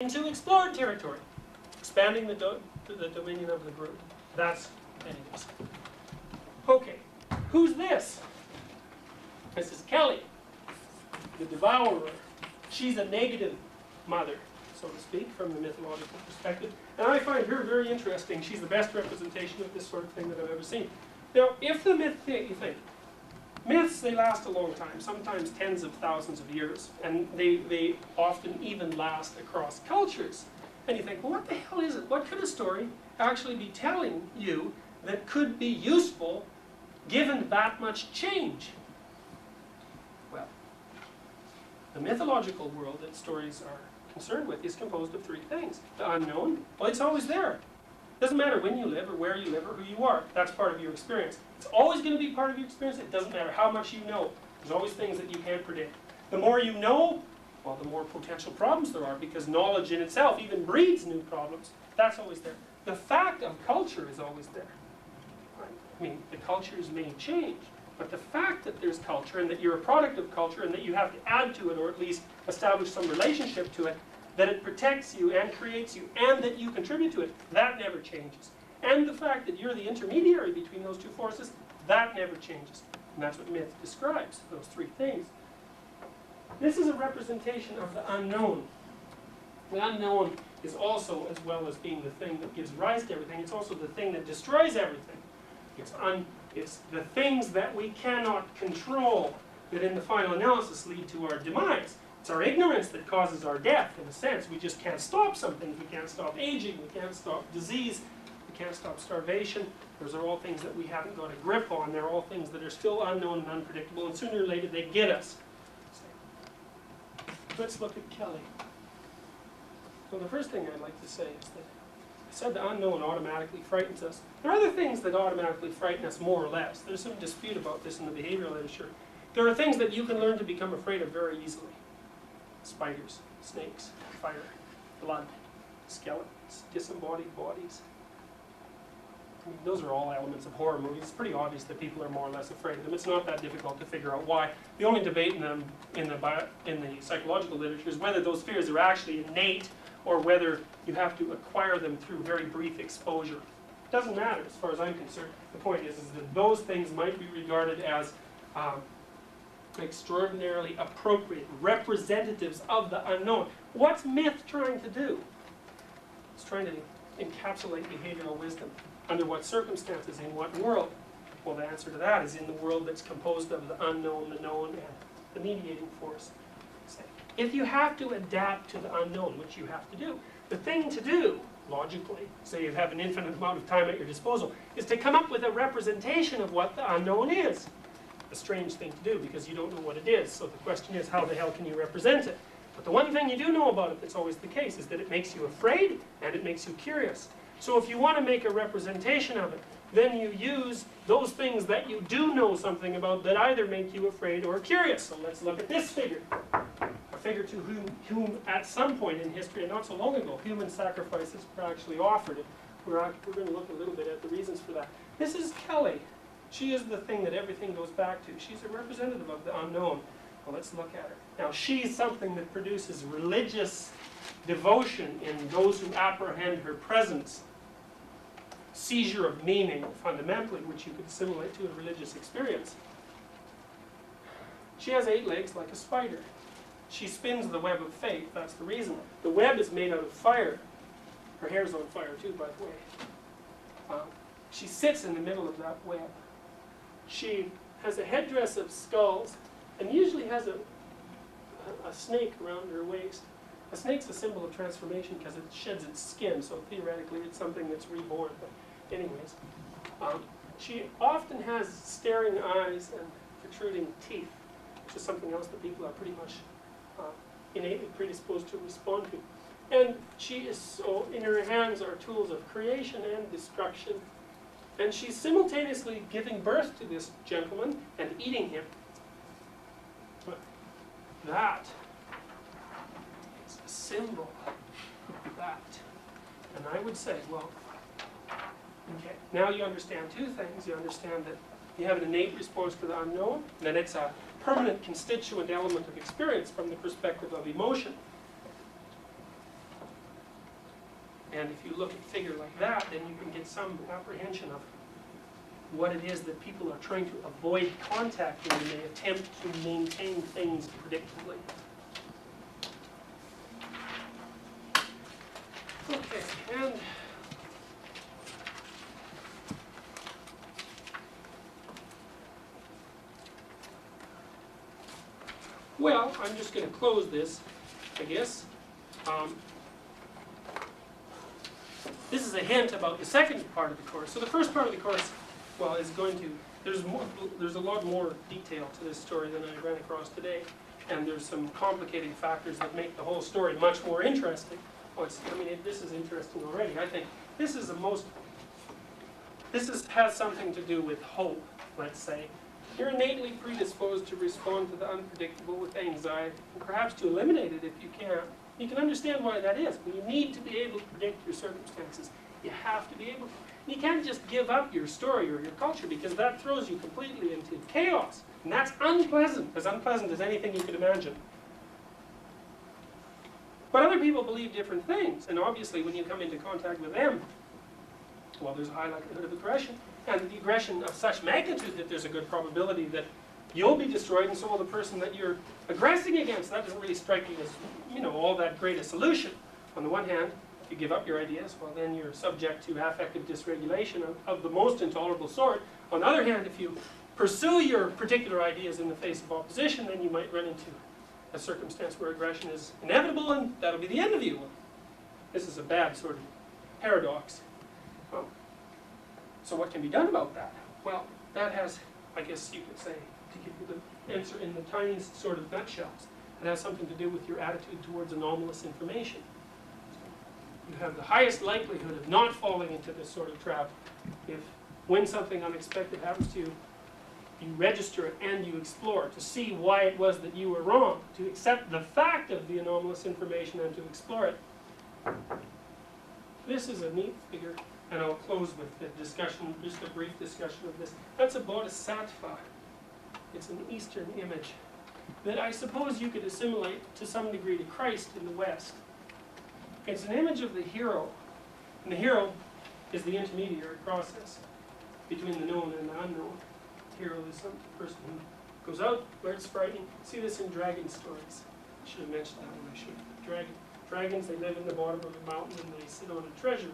into explored territory, expanding the dominion of the group. That's what it is. Okay, who's this? This is Kelly, the devourer. She's a negative mother, so to speak, from the mythological perspective. And I find her very interesting. She's the best representation of this sort of thing that I've ever seen. Now, if the myth, you think, myths, they last a long time, sometimes tens of thousands of years, and they often even last across cultures. And you think, well, what the hell is it? What could a story actually be telling you that could be useful given that much change? Well, the mythological world that stories are concerned with is composed of three things. The unknown, well, it's always there. It doesn't matter when you live or where you live or who you are. That's part of your experience. It's always going to be part of your experience. It doesn't matter how much you know. There's always things that you can't predict. The more you know, well, the more potential problems there are, because knowledge in itself even breeds new problems. That's always there. The fact of culture is always there. Right? I mean, the cultures may change, but the fact that there's culture and that you're a product of culture and that you have to add to it or at least establish some relationship to it, that it protects you and creates you and that you contribute to it, that never changes. And the fact that you're the intermediary between those two forces, that never changes. And that's what myth describes, those three things. This is a representation of the unknown. The unknown is also, as well as being the thing that gives rise to everything, it's also the thing that destroys everything. It's the things that we cannot control that in the final analysis lead to our demise. It's our ignorance that causes our death, in a sense. We just can't stop some things. We can't stop aging. We can't stop disease. We can't stop starvation. Those are all things that we haven't got a grip on. They're all things that are still unknown and unpredictable, and sooner or later they get us. Let's look at Kelly. So the first thing I'd like to say is that I said the unknown automatically frightens us. There are other things that automatically frighten us more or less. There's some dispute about this in the behavioral literature. There are things that you can learn to become afraid of very easily. Spiders, snakes, fire, blood, skeletons, disembodied bodies. I mean, those are all elements of horror movies. It's pretty obvious that people are more or less afraid of them. It's not that difficult to figure out why. The only debate in the psychological literature is whether those fears are actually innate or whether you have to acquire them through very brief exposure. It doesn't matter as far as I'm concerned. The point is that those things might be regarded as extraordinarily appropriate representatives of the unknown. What's myth trying to do? It's trying to encapsulate behavioral wisdom. Under what circumstances, in what world? Well, the answer to that is in the world that's composed of the unknown, the known, and the mediating force. If you have to adapt to the unknown, which you have to do, the thing to do, logically, say you have an infinite amount of time at your disposal, is to come up with a representation of what the unknown is. A strange thing to do because you don't know what it is. So the question is, how the hell can you represent it? But the one thing you do know about it that's always the case is that it makes you afraid and it makes you curious. So if you want to make a representation of it, then you use those things that you do know something about that either make you afraid or curious. So let's look at this figure. A figure to whom at some point in history, and not so long ago, human sacrifices were actually offered. We're going to look a little bit at the reasons for that. This is Kelly. She is the thing that everything goes back to. She's a representative of the unknown. Well, let's look at her. Now, she's something that produces religious devotion in those who apprehend her presence. Seizure of meaning, fundamentally, which you could assimilate to a religious experience. She has 8 legs like a spider. She spins the web of fate. That's the reason. The web is made out of fire. Her hair's on fire, too, by the way. She sits in the middle of that web. She has a headdress of skulls and usually has a snake around her waist. A snake's a symbol of transformation because it sheds its skin, so theoretically it's something that's reborn. But anyways, she often has staring eyes and protruding teeth, which is something else that people are pretty much innately predisposed to respond to. And she is so, in her hands are tools of creation and destruction. And she's simultaneously giving birth to this gentleman and eating him. But that is a symbol of that. And I would say, well, okay, now you understand two things. You understand that you have an innate response to the unknown, that it's a permanent constituent element of experience from the perspective of emotion. And if you look at a figure like that, then you can get some apprehension of what it is that people are trying to avoid contacting when they attempt to maintain things predictably. Okay, and well, I'm just going to close this, I guess. This is a hint about the second part of the course. So the first part of the course, well, is going to, there's a lot more detail to this story than I ran across today. And there's some complicating factors that make the whole story much more interesting. Oh, this is interesting already. I think this is has something to do with hope, let's say. You're innately predisposed to respond to the unpredictable with anxiety, and perhaps to eliminate it if you can. You can understand why that is, but you need to be able to predict your circumstances. You have to be able to. And you can't just give up your story or your culture, because that throws you completely into chaos. And that's unpleasant as anything you could imagine. But other people believe different things, and obviously when you come into contact with them, well, there's a high likelihood of aggression, and the aggression of such magnitude that there's a good probability that you'll be destroyed, and so will the person that you're aggressing against. That doesn't really strike me as, all that great a solution. On the one hand, if you give up your ideas, well, then you're subject to affective dysregulation of the most intolerable sort. On the other hand, if you pursue your particular ideas in the face of opposition, then you might run into a circumstance where aggression is inevitable, and that'll be the end of you. This is a bad sort of paradox. So what can be done about that? Well, that has, I guess you could say, to give you the answer in the tiniest sort of nutshells, it has something to do with your attitude towards anomalous information. You have the highest likelihood of not falling into this sort of trap if, when something unexpected happens to you, you register it and you explore to see why it was that you were wrong, to accept the fact of the anomalous information and to explore it. This is a neat figure, and I'll close with the discussion, just a brief discussion of this. That's a bodhisattva. It's an Eastern image that I suppose you could assimilate to some degree to Christ in the West. It's an image of the hero, and the hero is the intermediary process between the known and the unknown. Hero is some person who goes out where it's frightening. See this in dragon stories. I should have mentioned that when I should. Dragons, they live in the bottom of a mountain and they sit on a treasure.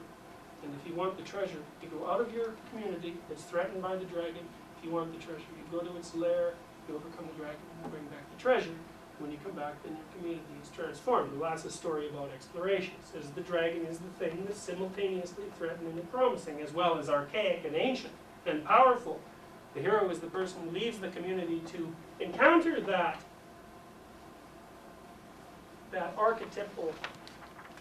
And if you want the treasure, you go out of your community that's threatened by the dragon. If you want the treasure, you go to its lair, you overcome the dragon, and bring back the treasure. When you come back, then your community is transformed. Well, that's a story about exploration. It says the dragon is the thing that's simultaneously threatening and promising, as well as archaic and ancient and powerful. The hero is the person who leaves the community to encounter that archetypal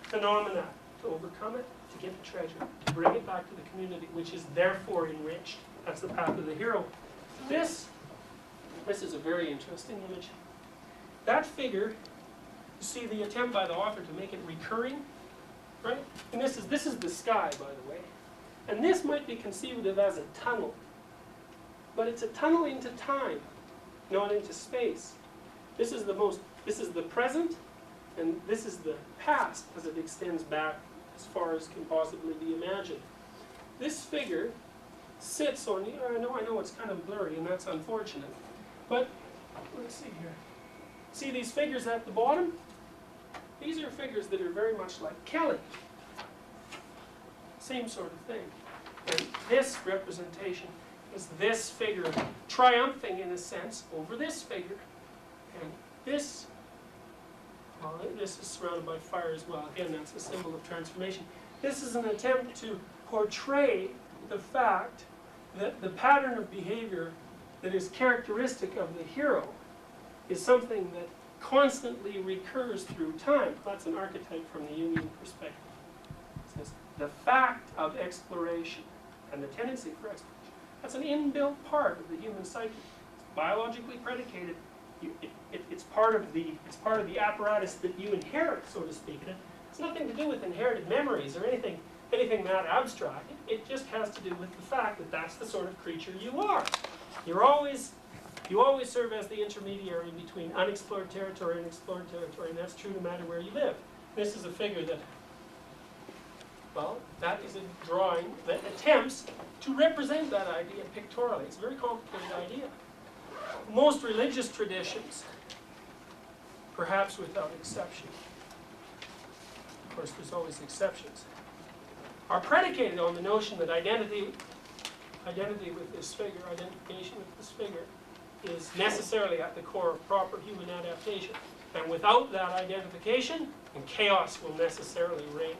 phenomena, to overcome it, to get the treasure, to bring it back to the community, which is therefore enriched. That's the path of the hero. This is a very interesting image. That figure, you see the attempt by the author to make it recurring, right? And this is the sky, by the way. And this might be conceived of as a tunnel. But it's a tunnel into time, not into space. This is the present, and this is the past as it extends back as far as can possibly be imagined. This figure sits on, I know it's kind of blurry, and that's unfortunate. But, let's see here. See these figures at the bottom? These are figures that are very much like Kelly. Same sort of thing. And this representation is this figure triumphing, in a sense, over this figure. And this, well, this is surrounded by fire as well. Again, that's a symbol of transformation. This is an attempt to portray the fact that the pattern of behavior that is characteristic of the hero is something that constantly recurs through time. That's an archetype from the Jungian perspective. It says the fact of exploration and the tendency for exploration. That's an inbuilt part of the human psyche. It's biologically predicated. It's part of the apparatus that you inherit, so to speak. And it's nothing to do with inherited memories or anything that abstract. It just has to do with the fact that that's the sort of creature you are. You always serve as the intermediary between unexplored territory and explored territory, and that's true no matter where you live. This is a figure that Well, that is a drawing that attempts to represent that idea pictorially. It's a very complicated idea. Most religious traditions, perhaps without exception, of course there's always exceptions, are predicated on the notion that identity with this figure, identification with this figure, is necessarily at the core of proper human adaptation. And without that identification, then chaos will necessarily reign.